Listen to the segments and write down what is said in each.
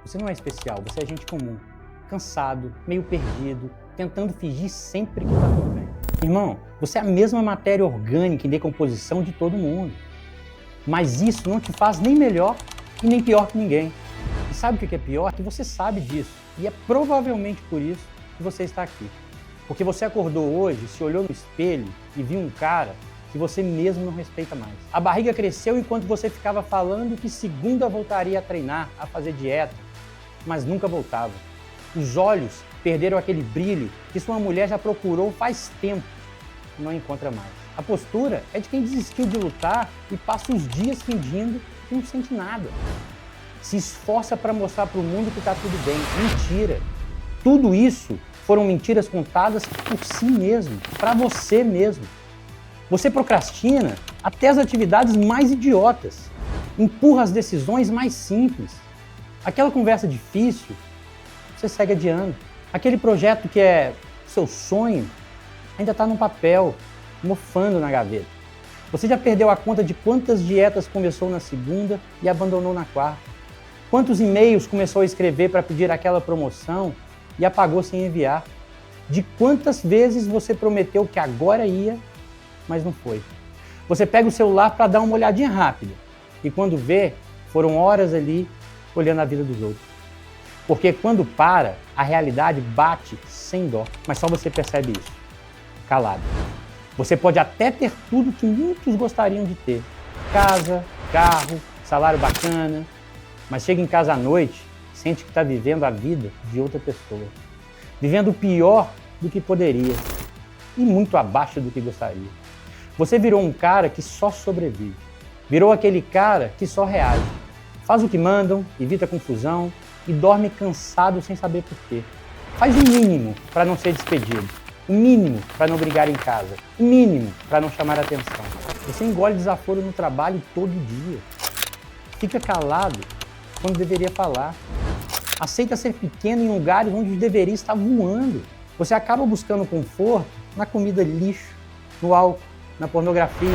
Você não é especial, você é gente comum. Cansado, meio perdido, tentando fingir sempre que tá tudo bem. Irmão, você é a mesma matéria orgânica em decomposição de todo mundo. Mas isso não te faz nem melhor e nem pior que ninguém. E sabe o que é pior? Que você sabe disso. E é provavelmente por isso que você está aqui. Porque você acordou hoje, se olhou no espelho e viu um cara que você mesmo não respeita mais. A barriga cresceu enquanto você ficava falando que segunda voltaria a treinar, a fazer dieta, mas nunca voltava. Os olhos perderam aquele brilho que sua mulher já procurou faz tempo e não encontra mais. A postura é de quem desistiu de lutar e passa os dias fingindo que não sente nada. Se esforça para mostrar para o mundo que está tudo bem. Mentira! Tudo isso foram mentiras contadas por si mesmo, para você mesmo. Você procrastina até as atividades mais idiotas. Empurra as decisões mais simples. Aquela conversa difícil, você segue adiando. Aquele projeto que é seu sonho, ainda está no papel, mofando na gaveta. Você já perdeu a conta de quantas dietas começou na segunda e abandonou na quarta? Quantos e-mails começou a escrever para pedir aquela promoção e apagou sem enviar? De quantas vezes você prometeu que agora ia, mas não foi? Você pega o celular para dar uma olhadinha rápida e quando vê, foram horas ali olhando a vida dos outros. Porque quando para, a realidade bate sem dó, mas só você percebe isso, calado. Você pode até ter tudo que muitos gostariam de ter. Casa, carro, salário bacana, mas chega em casa à noite, sente que está vivendo a vida de outra pessoa. Vivendo pior do que poderia e muito abaixo do que gostaria. Você virou um cara que só sobrevive. Virou aquele cara que só reage. Faz o que mandam, evita confusão e dorme cansado sem saber por quê. Faz o mínimo para não ser despedido. O mínimo para não brigar em casa. O mínimo para não chamar atenção. Você engole desaforo no trabalho todo dia. Fica calado quando deveria falar. Aceita ser pequeno em lugares onde deveria estar voando. Você acaba buscando conforto na comida lixo, no álcool, na pornografia.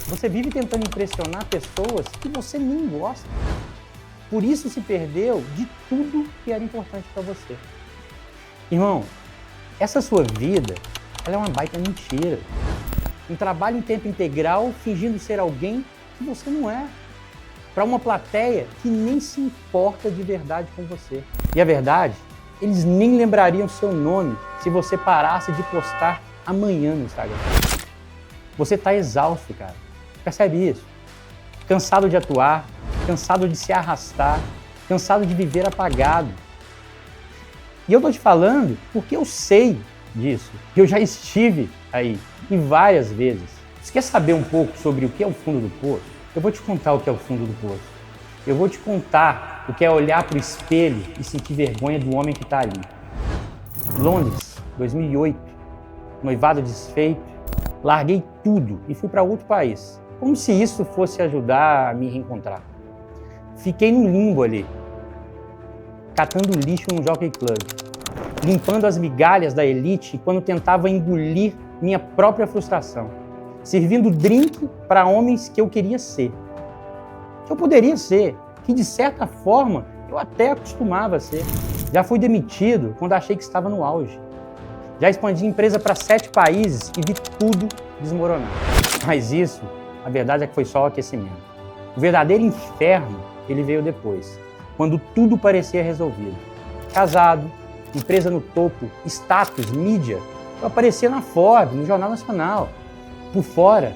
Você vive tentando impressionar pessoas que você nem gosta. Por isso se perdeu de tudo que era importante para você. Irmão, essa sua vida, ela é uma baita mentira. Um trabalho em tempo integral fingindo ser alguém que você não é. Para uma plateia que nem se importa de verdade com você. E a verdade, eles nem lembrariam seu nome se você parasse de postar amanhã no Instagram. Você está exausto, cara. Percebe isso? Cansado de atuar, cansado de se arrastar, cansado de viver apagado. E eu tô te falando porque eu sei disso. Eu já estive aí, e várias vezes. Você quer saber um pouco sobre o que é o fundo do poço? Eu vou te contar o que é o fundo do poço. Eu vou te contar o que é olhar para o espelho e sentir vergonha do homem que está ali. Londres, 2008, noivado desfeito, larguei tudo e fui para outro país. Como se isso fosse ajudar a me reencontrar. Fiquei no limbo ali, catando lixo no Jockey Club, limpando as migalhas da elite quando tentava engolir minha própria frustração, servindo drink para homens que eu queria ser, que eu poderia ser, que de certa forma eu até acostumava a ser. Já fui demitido quando achei que estava no auge. Já expandi a empresa para 7 países e vi tudo desmoronar. Mas isso, a verdade é que foi só o aquecimento. O verdadeiro inferno, ele veio depois, quando tudo parecia resolvido. Casado, empresa no topo, status, mídia, eu aparecia na Forbes, no Jornal Nacional. Por fora,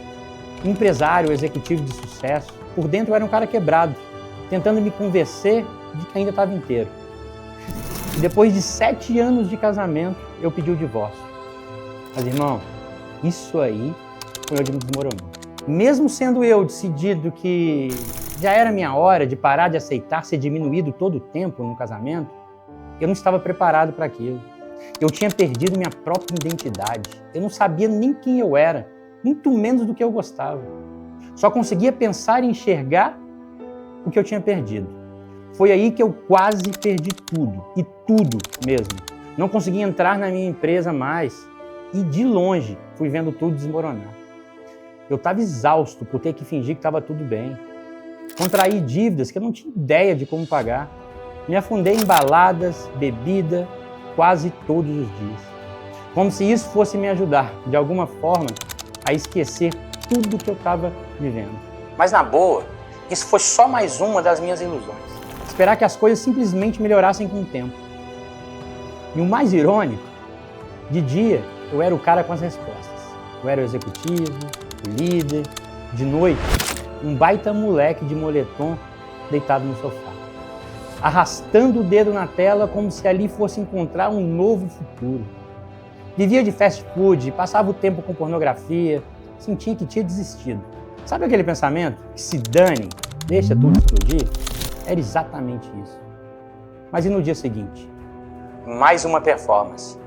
empresário, executivo de sucesso. Por dentro eu era um cara quebrado, tentando me convencer de que ainda estava inteiro. E depois de 7 anos de casamento, eu pedi o divórcio. Mas, irmão, isso aí foi onde me desmoronou. Mesmo sendo eu decidido que já era minha hora de parar de aceitar ser diminuído todo o tempo no casamento, eu não estava preparado para aquilo. Eu tinha perdido minha própria identidade. Eu não sabia nem quem eu era, muito menos do que eu gostava. Só conseguia pensar e enxergar o que eu tinha perdido. Foi aí que eu quase perdi tudo, e tudo mesmo. Não conseguia entrar na minha empresa mais e de longe fui vendo tudo desmoronar. Eu estava exausto por ter que fingir que estava tudo bem. Contraí dívidas que eu não tinha ideia de como pagar. Me afundei em baladas, bebida, quase todos os dias. Como se isso fosse me ajudar, de alguma forma, a esquecer tudo que eu estava vivendo. Mas na boa, isso foi só mais uma das minhas ilusões. Esperar que as coisas simplesmente melhorassem com o tempo. E o mais irônico, de dia eu era o cara com as respostas. Eu era o executivo, o líder. De noite, um baita moleque de moletom deitado no sofá, arrastando o dedo na tela como se ali fosse encontrar um novo futuro. Vivia de fast food, passava o tempo com pornografia, sentia que tinha desistido. Sabe aquele pensamento? Que se dane, deixa tudo explodir? Era exatamente isso. Mas e no dia seguinte? Mais uma performance.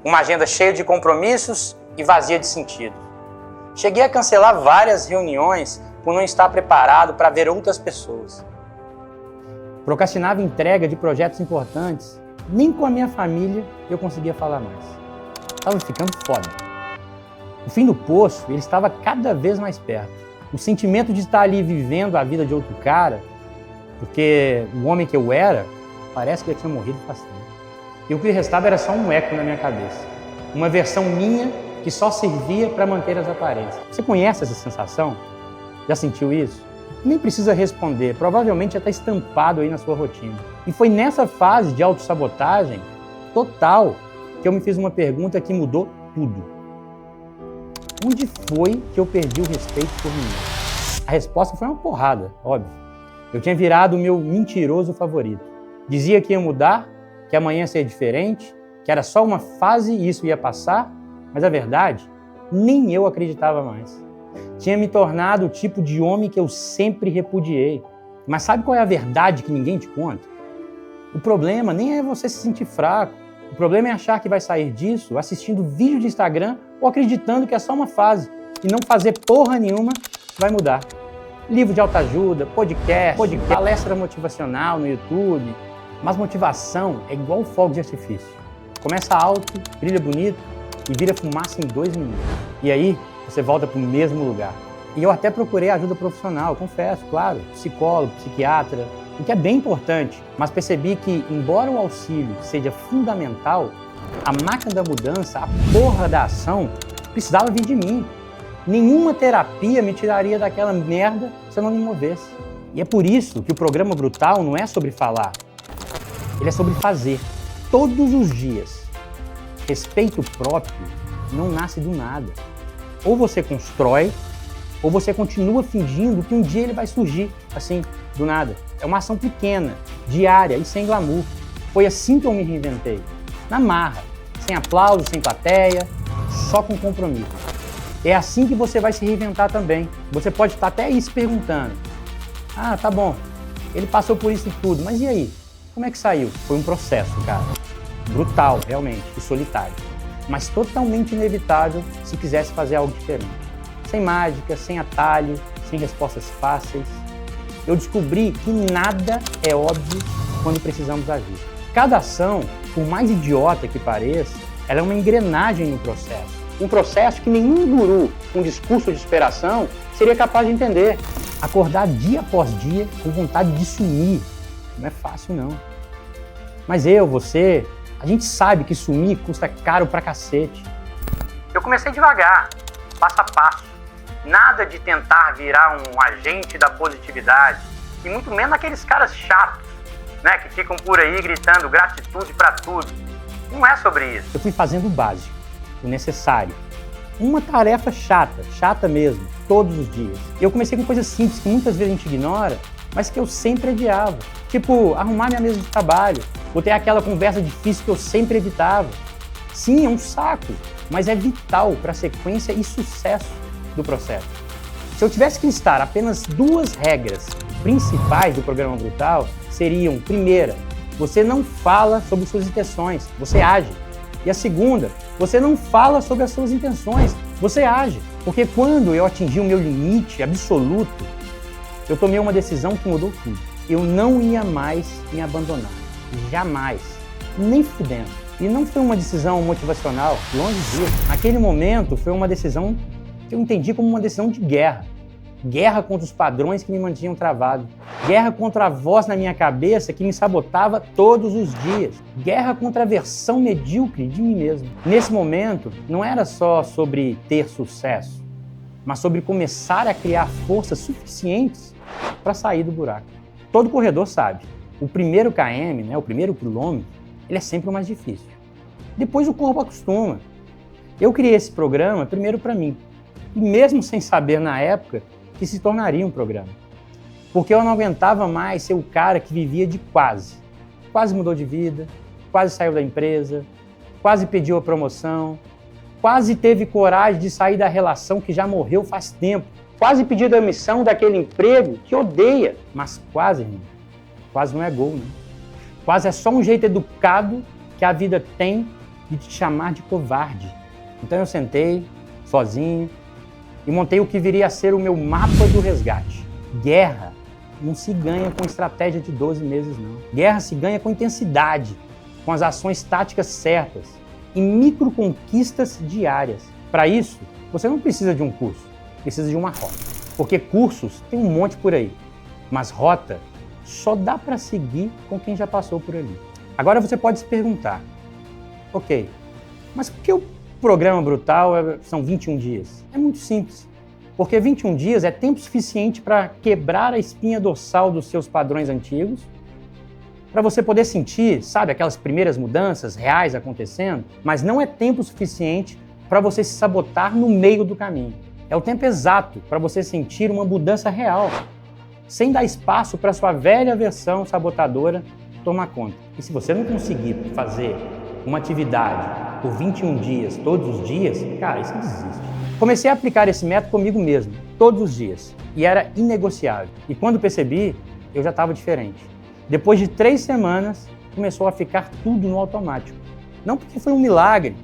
Uma agenda cheia de compromissos e vazia de sentido. Cheguei a cancelar várias reuniões por não estar preparado para ver outras pessoas. Procrastinava entrega de projetos importantes. Nem com a minha família eu conseguia falar mais. Estava ficando foda. O fim do poço, ele estava cada vez mais perto. O sentimento de estar ali vivendo a vida de outro cara, porque o homem que eu era, parece que eu tinha morrido faz tempo. E o que restava era só um eco na minha cabeça. Uma versão minha que só servia para manter as aparências. Você conhece essa sensação? Já sentiu isso? Nem precisa responder, provavelmente já está estampado aí na sua rotina. E foi nessa fase de autossabotagem total que eu me fiz uma pergunta que mudou tudo. Onde foi que eu perdi o respeito por mim? A resposta foi uma porrada, óbvio. Eu tinha virado o meu mentiroso favorito. Dizia que ia mudar, que amanhã ia ser diferente, que era só uma fase e isso ia passar, mas a verdade, nem eu acreditava mais. Tinha me tornado o tipo de homem que eu sempre repudiei. Mas sabe qual é a verdade que ninguém te conta? O problema nem é você se sentir fraco. O problema é achar que vai sair disso assistindo vídeo de Instagram ou acreditando que é só uma fase e não fazer porra nenhuma vai mudar. Livro de autoajuda, podcast, palestra motivacional no YouTube. Mas motivação é igual fogo de artifício. Começa alto, brilha bonito e vira fumaça em 2 minutos. E aí você volta para o mesmo lugar. E eu até procurei ajuda profissional, confesso, claro, psicólogo, psiquiatra, o que é bem importante, mas percebi que, embora o auxílio seja fundamental, a máquina da mudança, a porra da ação, precisava vir de mim. Nenhuma terapia me tiraria daquela merda se eu não me movesse. E é por isso que o programa Brutal não é sobre falar, ele é sobre fazer, todos os dias. Respeito próprio não nasce do nada. Ou você constrói, ou você continua fingindo que um dia ele vai surgir, assim, do nada. É uma ação pequena, diária e sem glamour. Foi assim que eu me reinventei. Na marra, sem aplauso, sem plateia, só com compromisso. É assim que você vai se reinventar também. Você pode estar até aí se perguntando: ah, tá bom, ele passou por isso tudo, mas e aí? Como é que saiu? Foi um processo, cara. Brutal, realmente, e solitário. Mas totalmente inevitável se quisesse fazer algo diferente. Sem mágica, sem atalho, sem respostas fáceis. Eu descobri que nada é óbvio quando precisamos agir. Cada ação, por mais idiota que pareça, ela é uma engrenagem no processo. Um processo que nenhum guru com discurso de inspiração seria capaz de entender. Acordar dia após dia com vontade de sumir. Não é fácil, não. Mas você, a gente sabe que sumir custa caro pra cacete. Eu comecei devagar, passo a passo. Nada de tentar virar um agente da positividade. E muito menos aqueles caras chatos, né, que ficam por aí gritando gratitude pra tudo. Não é sobre isso. Eu fui fazendo o básico, o necessário. Uma tarefa chata mesmo, todos os dias. Eu comecei com coisas simples que muitas vezes a gente ignora, mas que eu sempre adiava. Tipo, arrumar minha mesa de trabalho, ou ter aquela conversa difícil que eu sempre evitava. Sim, é um saco, mas é vital para a sequência e sucesso do processo. Se eu tivesse que listar apenas 2 regras principais do programa Brutal, seriam: primeira, você não fala sobre suas intenções, você age. E a segunda, você não fala sobre as suas intenções, você age. Porque quando eu atingi o meu limite absoluto, eu tomei uma decisão que mudou tudo. Eu não ia mais me abandonar. Jamais. Nem fudendo. E não foi uma decisão motivacional, longe disso. Naquele momento, foi uma decisão que eu entendi como uma decisão de guerra. Guerra contra os padrões que me mantinham travado. Guerra contra a voz na minha cabeça que me sabotava todos os dias. Guerra contra a versão medíocre de mim mesmo. Nesse momento, não era só sobre ter sucesso, mas sobre começar a criar forças suficientes para sair do buraco. Todo corredor sabe, o primeiro km, o primeiro quilômetro, ele é sempre o mais difícil. Depois o corpo acostuma. Eu criei esse programa primeiro para mim, e mesmo sem saber na época que se tornaria um programa. Porque eu não aguentava mais ser o cara que vivia de quase. Quase mudou de vida, quase saiu da empresa, quase pediu a promoção, quase teve coragem de sair da relação que já morreu faz tempo, quase pediu demissão daquele emprego que odeia, mas quase, irmão. Quase não é gol, né? Quase é só um jeito educado que a vida tem de te chamar de covarde. Então eu sentei, sozinho, e montei o que viria a ser o meu mapa do resgate. Guerra não se ganha com estratégia de 12 meses, não. Guerra se ganha com intensidade, com as ações táticas certas e microconquistas diárias. Para isso, você não precisa de um curso, precisa de uma rota. Porque cursos tem um monte por aí, mas rota só dá para seguir com quem já passou por ali. Agora você pode se perguntar, ok, mas por que o programa brutal são 21 dias? É muito simples. Porque 21 dias é tempo suficiente para quebrar a espinha dorsal dos seus padrões antigos, para você poder sentir, sabe, aquelas primeiras mudanças reais acontecendo, mas não é tempo suficiente para você se sabotar no meio do caminho. É o tempo exato para você sentir uma mudança real, sem dar espaço para sua velha versão sabotadora tomar conta. E se você não conseguir fazer uma atividade por 21 dias, todos os dias, cara, isso desiste. Comecei a aplicar esse método comigo mesmo, todos os dias, e era inegociável. E quando percebi, eu já estava diferente. Depois de 3 semanas, começou a ficar tudo no automático. Não porque foi um milagre,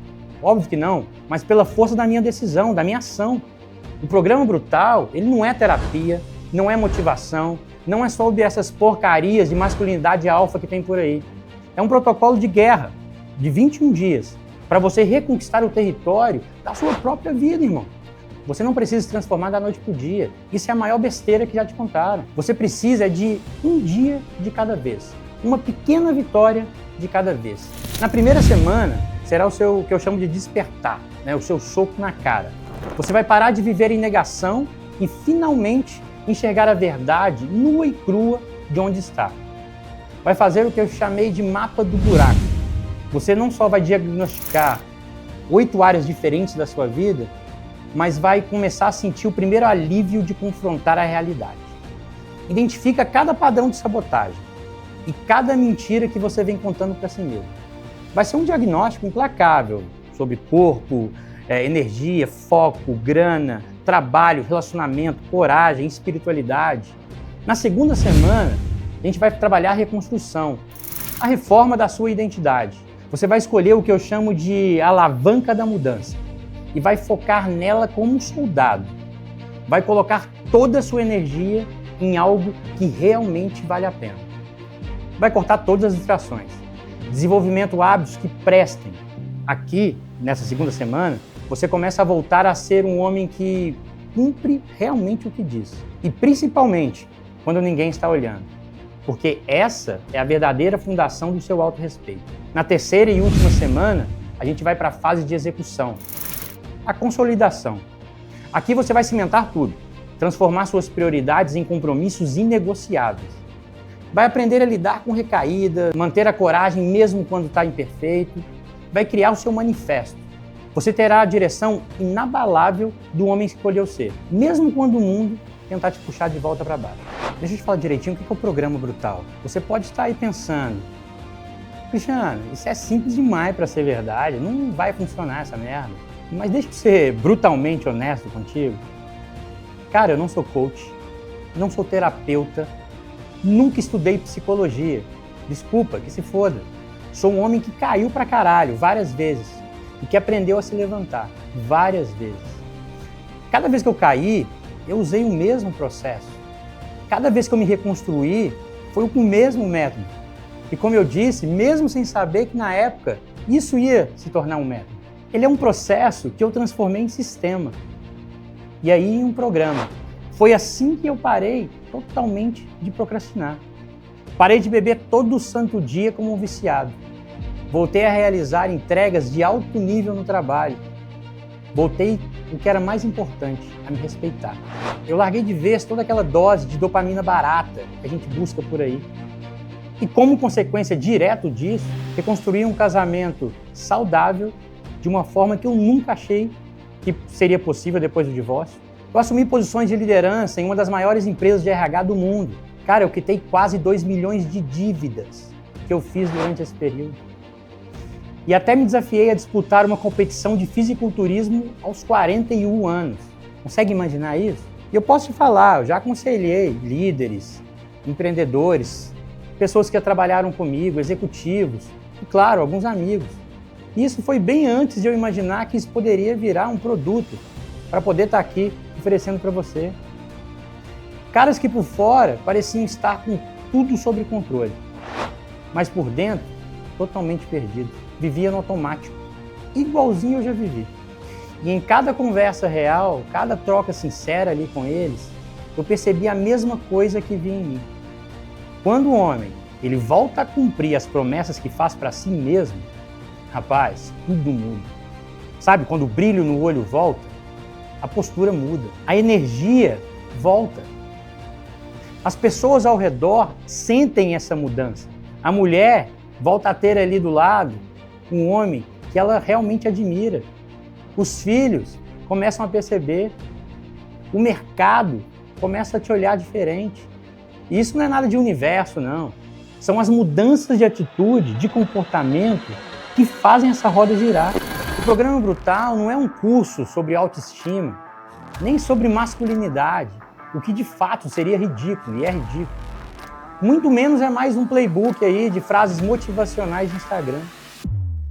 óbvio que não, mas pela força da minha decisão, da minha ação. O programa brutal, ele não é terapia, não é motivação, não é sobre essas porcarias de masculinidade alfa que tem por aí. É um protocolo de guerra, de 21 dias, para você reconquistar o território da sua própria vida, irmão. Você não precisa se transformar da noite para o dia. Isso é a maior besteira que já te contaram. Você precisa de um dia de cada vez. Uma pequena vitória de cada vez. Na primeira semana, será o que eu chamo de despertar, o seu soco na cara. Você vai parar de viver em negação e finalmente enxergar a verdade nua e crua de onde está. Vai fazer o que eu chamei de mapa do buraco. Você não só vai diagnosticar 8 áreas diferentes da sua vida, mas vai começar a sentir o primeiro alívio de confrontar a realidade. Identifica cada padrão de sabotagem e cada mentira que você vem contando para si mesmo. Vai ser um diagnóstico implacável sobre corpo, energia, foco, grana, trabalho, relacionamento, coragem, espiritualidade. Na segunda semana, a gente vai trabalhar a reconstrução, a reforma da sua identidade. Você vai escolher o que eu chamo de alavanca da mudança e vai focar nela como um soldado. Vai colocar toda a sua energia em algo que realmente vale a pena. Vai cortar todas as distrações. Desenvolvimento hábitos que prestem. Aqui, nessa segunda semana, você começa a voltar a ser um homem que cumpre realmente o que diz. E principalmente quando ninguém está olhando. Porque essa é a verdadeira fundação do seu autorrespeito. Na terceira e última semana, a gente vai para a fase de execução, a consolidação. Aqui você vai cimentar tudo, transformar suas prioridades em compromissos inegociáveis. Vai aprender a lidar com recaída, manter a coragem mesmo quando está imperfeito, vai criar o seu manifesto. Você terá a direção inabalável do homem que escolheu ser, mesmo quando o mundo tentar te puxar de volta para baixo. Deixa eu te falar direitinho o que é o programa brutal. Você pode estar aí pensando, Cristiano, isso é simples demais para ser verdade, não vai funcionar essa merda. Mas deixa eu ser brutalmente honesto contigo. Cara, eu não sou coach, não sou terapeuta, nunca estudei psicologia. Desculpa, que se foda. Sou um homem que caiu pra caralho várias vezes e que aprendeu a se levantar várias vezes. Cada vez que eu caí, eu usei o mesmo processo. Cada vez que eu me reconstruí, foi com o mesmo método. E como eu disse, mesmo sem saber que na época isso ia se tornar um método. Ele é um processo que eu transformei em sistema. E aí em um programa. Foi assim que eu parei totalmente de procrastinar. Parei de beber todo santo dia como um viciado. Voltei a realizar entregas de alto nível no trabalho. Voltei o que era mais importante, a me respeitar. Eu larguei de vez toda aquela dose de dopamina barata que a gente busca por aí. E como consequência direta disso, reconstruí um casamento saudável de uma forma que eu nunca achei que seria possível depois do divórcio. Eu assumi posições de liderança em uma das maiores empresas de RH do mundo. Cara, eu quitei quase 2 milhões de dívidas que eu fiz durante esse período. E até me desafiei a disputar uma competição de fisiculturismo aos 41 anos. Consegue imaginar isso? E eu posso te falar, eu já aconselhei líderes, empreendedores, pessoas que já trabalharam comigo, executivos e, claro, alguns amigos. E isso foi bem antes de eu imaginar que isso poderia virar um produto para poder estar aqui oferecendo para você. Caras que por fora pareciam estar com tudo sob controle, mas por dentro, totalmente perdido. Vivia no automático, igualzinho eu já vivi. E em cada conversa real, cada troca sincera ali com eles, eu percebi a mesma coisa que vi em mim. Quando o homem ele volta a cumprir as promessas que faz para si mesmo, rapaz, tudo muda. Sabe, quando o brilho no olho volta, a postura muda, a energia volta. As pessoas ao redor sentem essa mudança. A mulher volta a ter ali do lado um homem que ela realmente admira. Os filhos começam a perceber. O mercado começa a te olhar diferente. E isso não é nada de universo, não. São as mudanças de atitude, de comportamento que fazem essa roda girar. O Programa Brutal não é um curso sobre autoestima, nem sobre masculinidade, o que de fato seria ridículo, e é ridículo. Muito menos é mais um playbook aí de frases motivacionais de Instagram.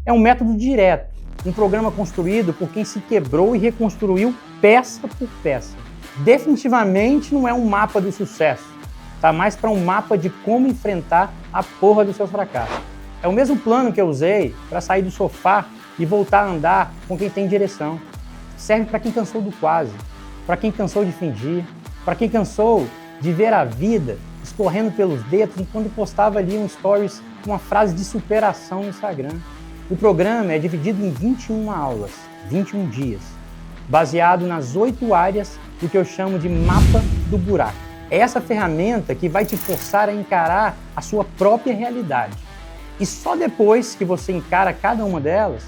É um método direto, um programa construído por quem se quebrou e reconstruiu peça por peça. Definitivamente não é um mapa do sucesso, tá mais para um mapa de como enfrentar a porra dos seus fracassos. É o mesmo plano que eu usei para sair do sofá e voltar a andar com quem tem direção. Serve para quem cansou do quase, para quem cansou de fingir, para quem cansou de ver a vida escorrendo pelos dedos enquanto postava ali um stories com uma frase de superação no Instagram. O programa é dividido em 21 aulas, 21 dias, baseado nas 8 áreas do que eu chamo de mapa do buraco. É essa ferramenta que vai te forçar a encarar a sua própria realidade. E só depois que você encara cada uma delas,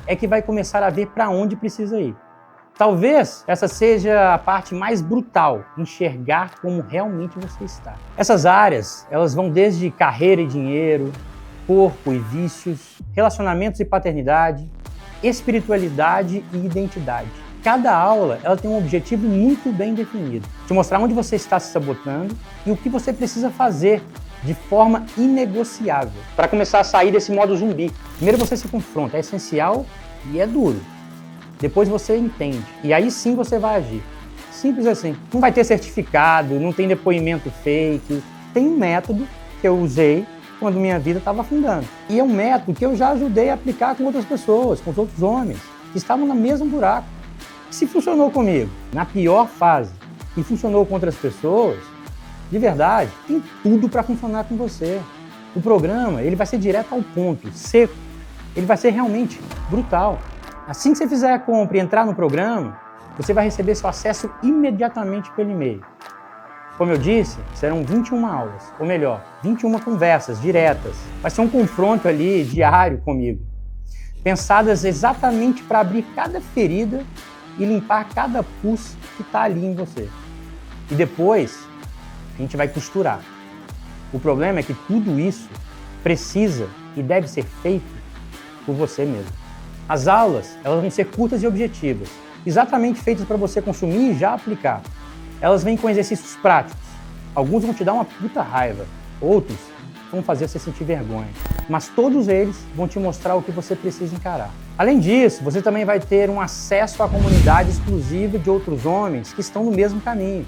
é que vai começar a ver para onde precisa ir. Talvez essa seja a parte mais brutal, enxergar como realmente você está. Essas áreas, elas vão desde carreira e dinheiro, corpo e vícios, relacionamentos e paternidade, espiritualidade e identidade. Cada aula ela tem um objetivo muito bem definido, te mostrar onde você está se sabotando e o que você precisa fazer de forma inegociável para começar a sair desse modo zumbi. Primeiro você se confronta, é essencial e é duro. Depois você entende e aí sim você vai agir. Simples assim. Não vai ter certificado, não tem depoimento fake. Tem um método que eu usei quando minha vida estava afundando. E é um método que eu já ajudei a aplicar com outras pessoas, com os outros homens que estavam no mesmo buraco. Se funcionou comigo na pior fase e funcionou com outras pessoas, de verdade, tem tudo para funcionar com você. O programa ele vai ser direto ao ponto, seco. Ele vai ser realmente brutal. Assim que você fizer a compra e entrar no programa, você vai receber seu acesso imediatamente pelo e-mail. Como eu disse, serão 21 aulas, ou melhor, 21 conversas diretas. Vai ser um confronto ali diário comigo, pensadas exatamente para abrir cada ferida e limpar cada pus que está ali em você. E depois, a gente vai costurar. O problema é que tudo isso precisa e deve ser feito por você mesmo. As aulas, elas vão ser curtas e objetivas, exatamente feitas para você consumir e já aplicar. Elas vêm com exercícios práticos. Alguns vão te dar uma puta raiva, outros vão fazer você sentir vergonha. Mas todos eles vão te mostrar o que você precisa encarar. Além disso, você também vai ter um acesso à comunidade exclusiva de outros homens que estão no mesmo caminho.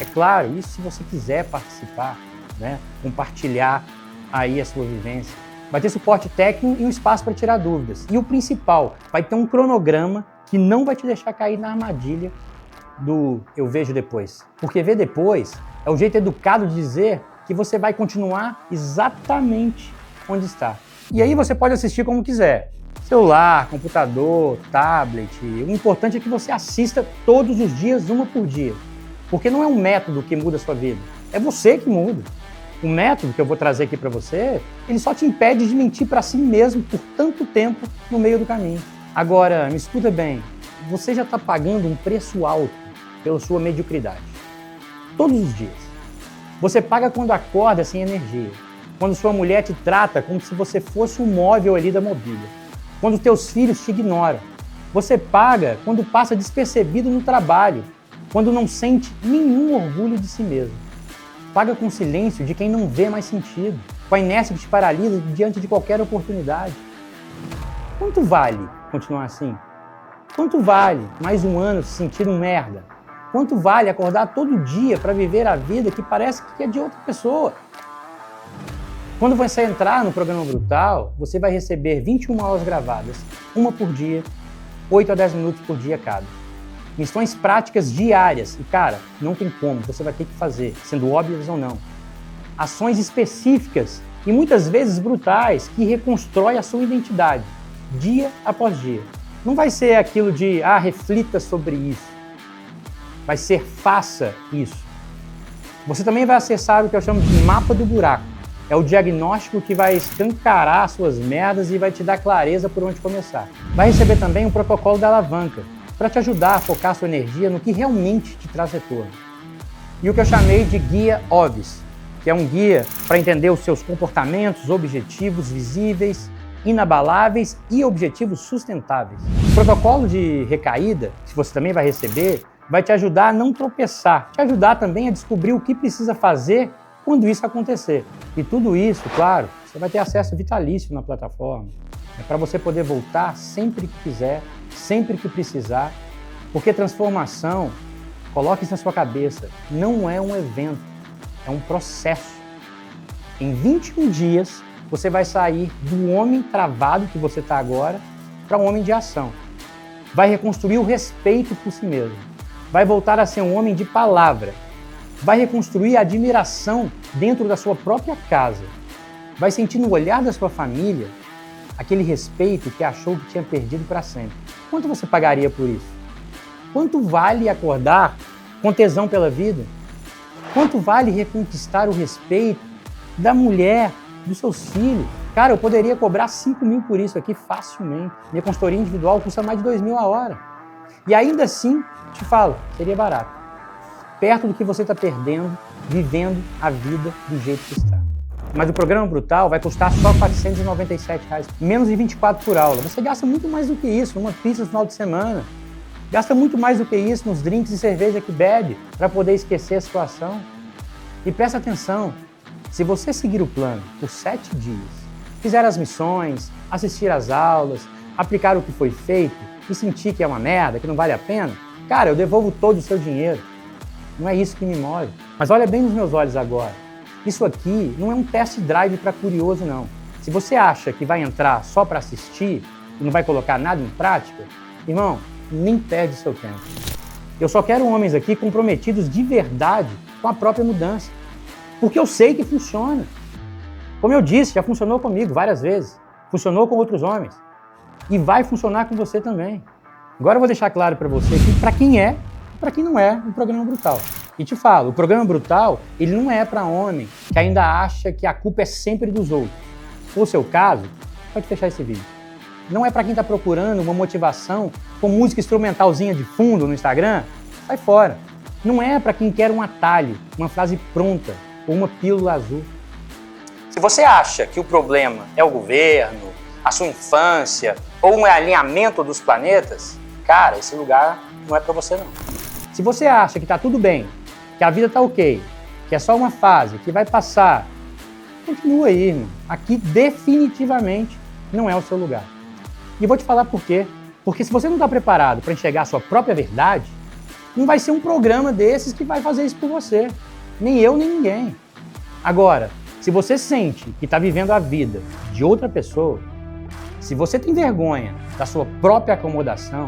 É claro, isso se você quiser participar, né? Compartilhar aí a sua vivência. Vai ter suporte técnico e um espaço para tirar dúvidas. E o principal, vai ter um cronograma que não vai te deixar cair na armadilha do eu vejo depois. Porque ver depois É o jeito educado de dizer que você vai continuar exatamente onde está. E aí você pode assistir como quiser. Celular, computador, tablet. O importante é que você assista todos os dias, uma por dia. Porque não é um método que muda a sua vida. É você que muda. O método que eu vou trazer aqui para você, ele só te impede de mentir para si mesmo por tanto tempo no meio do caminho. Agora, me escuta bem, você já está pagando um preço alto pela sua mediocridade. Todos os dias. Você paga quando acorda sem energia. Quando sua mulher te trata como se você fosse um móvel ali da mobília. Quando teus filhos te ignoram. Você paga quando passa despercebido no trabalho. Quando não sente nenhum orgulho de si mesmo. Paga com o silêncio de quem não vê mais sentido, com a inércia que te paralisa diante de qualquer oportunidade. Quanto vale continuar assim? Quanto vale mais um ano se sentir um merda? Quanto vale acordar todo dia para viver a vida que parece que é de outra pessoa? Quando você entrar no programa Brutal, você vai receber 21 aulas gravadas, uma por dia, 8 a 10 minutos por dia cada. Missões práticas diárias. E, cara, não tem como, você vai ter que fazer, sendo óbvias ou não. Ações específicas e muitas vezes brutais que reconstrói a sua identidade, dia após dia. Não vai ser aquilo de, reflita sobre isso. Vai ser, faça isso. Você também vai acessar o que eu chamo de mapa do buraco. É o diagnóstico que vai escancarar as suas merdas e vai te dar clareza por onde começar. Vai receber também o protocolo da alavanca, para te ajudar a focar sua energia no que realmente te traz retorno. E o que eu chamei de guia OVS, que é um guia para entender os seus comportamentos, objetivos visíveis, inabaláveis e objetivos sustentáveis. O protocolo de recaída, que você também vai receber, vai te ajudar a não tropeçar, te ajudar também a descobrir o que precisa fazer quando isso acontecer. E tudo isso, claro, você vai ter acesso vitalício na plataforma. É para você poder voltar sempre que quiser, sempre que precisar, porque transformação, coloque isso na sua cabeça, não é um evento, é um processo. Em 21 dias, você vai sair do homem travado que você está agora para um homem de ação. Vai reconstruir o respeito por si mesmo. Vai voltar a ser um homem de palavra. Vai reconstruir a admiração dentro da sua própria casa. Vai sentir no olhar da sua família aquele respeito que achou que tinha perdido para sempre. Quanto você pagaria por isso? Quanto vale acordar com tesão pela vida? Quanto vale reconquistar o respeito da mulher, dos seus filhos? Cara, eu poderia cobrar 5 mil por isso aqui facilmente. Minha consultoria individual custa mais de 2 mil a hora. E ainda assim, te falo, seria barato. Perto do que você está perdendo, vivendo a vida do jeito que está. Mas o programa Brutal vai custar só R$ 497, menos de 24 por aula. Você gasta muito mais do que isso numa pizza no final de semana. Gasta muito mais do que isso nos drinks e cerveja que bebe para poder esquecer a situação. E presta atenção, se você seguir o plano por 7 dias, fizer as missões, assistir às aulas, aplicar o que foi feito e sentir que é uma merda, que não vale a pena, cara, eu devolvo todo o seu dinheiro. Não é isso que me move. Mas olha bem nos meus olhos agora. Isso aqui não é um test drive para curioso, não. Se você acha que vai entrar só para assistir e não vai colocar nada em prática, irmão, nem perde seu tempo. Eu só quero homens aqui comprometidos de verdade com a própria mudança. Porque eu sei que funciona. Como eu disse, já funcionou comigo várias vezes. Funcionou com outros homens. E vai funcionar com você também. Agora eu vou deixar claro para você que para quem é e para quem não é um programa brutal. E te falo, o programa Brutal, ele não é para homem que ainda acha que a culpa é sempre dos outros. Se for o seu caso, pode fechar esse vídeo. Não é para quem está procurando uma motivação com música instrumentalzinha de fundo no Instagram, sai fora. Não é para quem quer um atalho, uma frase pronta ou uma pílula azul. Se você acha que o problema é o governo, a sua infância ou um alinhamento dos planetas, cara, esse lugar não é para você não. Se você acha que está tudo bem, que a vida está ok, que é só uma fase, que vai passar, continua aí, irmão. Aqui definitivamente não é o seu lugar. E vou te falar por quê. Porque se você não está preparado para enxergar a sua própria verdade, não vai ser um programa desses que vai fazer isso por você. Nem eu, nem ninguém. Agora, se você sente que está vivendo a vida de outra pessoa, se você tem vergonha da sua própria acomodação,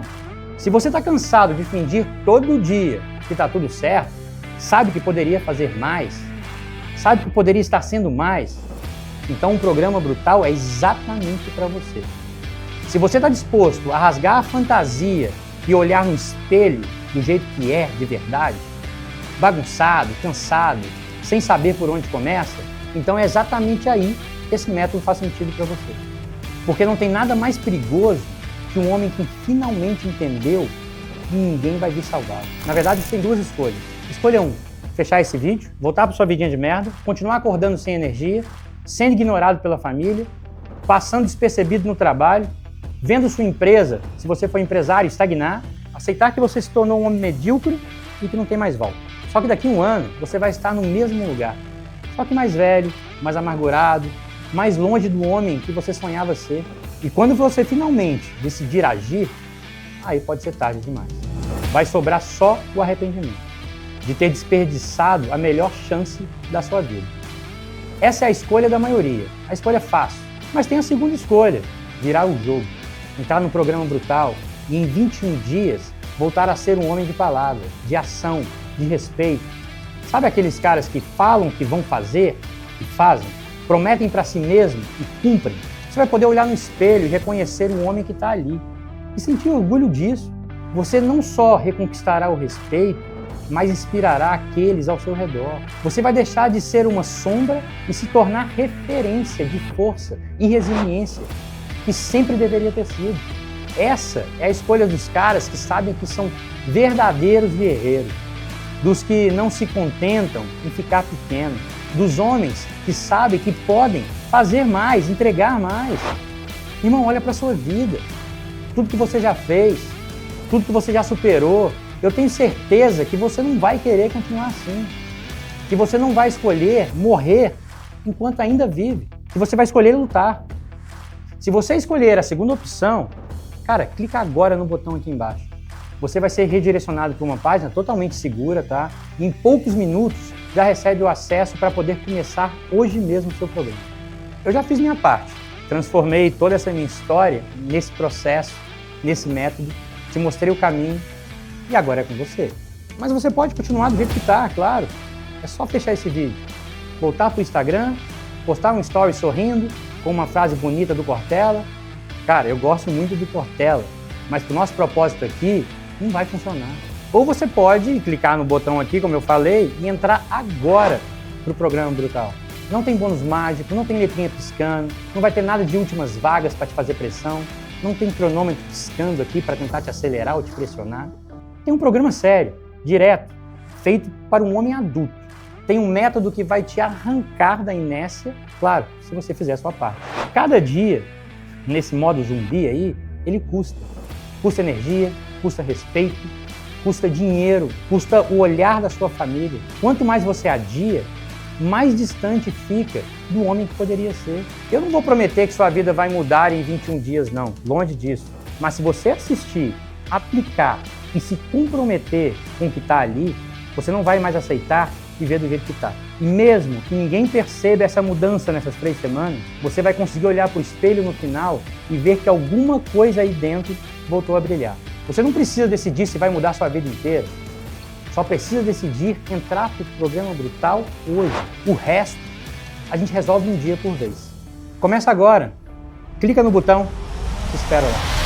se você está cansado de fingir todo dia que está tudo certo, sabe que poderia fazer mais, sabe que poderia estar sendo mais, então um programa brutal é exatamente para você. Se você está disposto a rasgar a fantasia e olhar no espelho do jeito que é de verdade, bagunçado, cansado, sem saber por onde começa, então é exatamente aí que esse método faz sentido para você. Porque não tem nada mais perigoso que um homem que finalmente entendeu que ninguém vai vir salvá-lo. Na verdade, você tem duas escolhas. Escolha 1, fechar esse vídeo, voltar para sua vidinha de merda, continuar acordando sem energia, sendo ignorado pela família, passando despercebido no trabalho, vendo sua empresa, se você for empresário, estagnar, aceitar que você se tornou um homem medíocre e que não tem mais volta. Só que daqui a um ano, você vai estar no mesmo lugar, só que mais velho, mais amargurado, mais longe do homem que você sonhava ser. E quando você finalmente decidir agir, aí pode ser tarde demais. Vai sobrar só o arrependimento de ter desperdiçado a melhor chance da sua vida. Essa é a escolha da maioria, a escolha é fácil. Mas tem a segunda escolha, virar o jogo, entrar no programa brutal e em 21 dias voltar a ser um homem de palavra, de ação, de respeito. Sabe aqueles caras que falam que vão fazer e fazem, prometem para si mesmo e cumprem? Você vai poder olhar no espelho e reconhecer um homem que está ali e sentir orgulho disso. Você não só reconquistará o respeito, mas inspirará aqueles ao seu redor. Você vai deixar de ser uma sombra e se tornar referência de força e resiliência que sempre deveria ter sido. Essa é a escolha dos caras que sabem que são verdadeiros guerreiros, dos que não se contentam em ficar pequenos, dos homens que sabem que podem fazer mais, entregar mais. Irmão, olha para a sua vida, tudo que você já fez, tudo que você já superou. Eu tenho certeza que você não vai querer continuar assim, que você não vai escolher morrer enquanto ainda vive, que você vai escolher lutar. Se você escolher a segunda opção, cara, clica agora no botão aqui embaixo. Você vai ser redirecionado para uma página totalmente segura, tá? E em poucos minutos já recebe o acesso para poder começar hoje mesmo o seu programa. Eu já fiz minha parte, transformei toda essa minha história nesse processo, nesse método, te mostrei o caminho e agora é com você. Mas você pode continuar do jeito que está, claro. É só fechar esse vídeo, voltar para o Instagram, postar um story sorrindo com uma frase bonita do Cortella. Cara, eu gosto muito do Cortella, mas para o nosso propósito aqui, não vai funcionar. Ou você pode clicar no botão aqui, como eu falei, e entrar agora para o programa brutal. Não tem bônus mágico, não tem letrinha piscando, não vai ter nada de últimas vagas para te fazer pressão, não tem cronômetro piscando aqui para tentar te acelerar ou te pressionar. Tem um programa sério, direto, feito para um homem adulto. Tem um método que vai te arrancar da inércia, claro, se você fizer a sua parte. Cada dia, nesse modo zumbi aí, ele custa. Custa energia, custa respeito, custa dinheiro, custa o olhar da sua família. Quanto mais você adia, mais distante fica do homem que poderia ser. Eu não vou prometer que sua vida vai mudar em 21 dias, não, longe disso. Mas se você assistir, aplicar e se comprometer com o que está ali, você não vai mais aceitar viver do jeito que está. E mesmo que ninguém perceba essa mudança nessas 3 semanas, você vai conseguir olhar para o espelho no final e ver que alguma coisa aí dentro voltou a brilhar. Você não precisa decidir se vai mudar sua vida inteira. Só precisa decidir entrar para o programa brutal hoje. O resto, a gente resolve um dia por vez. Começa agora. Clica no botão. Te espero lá.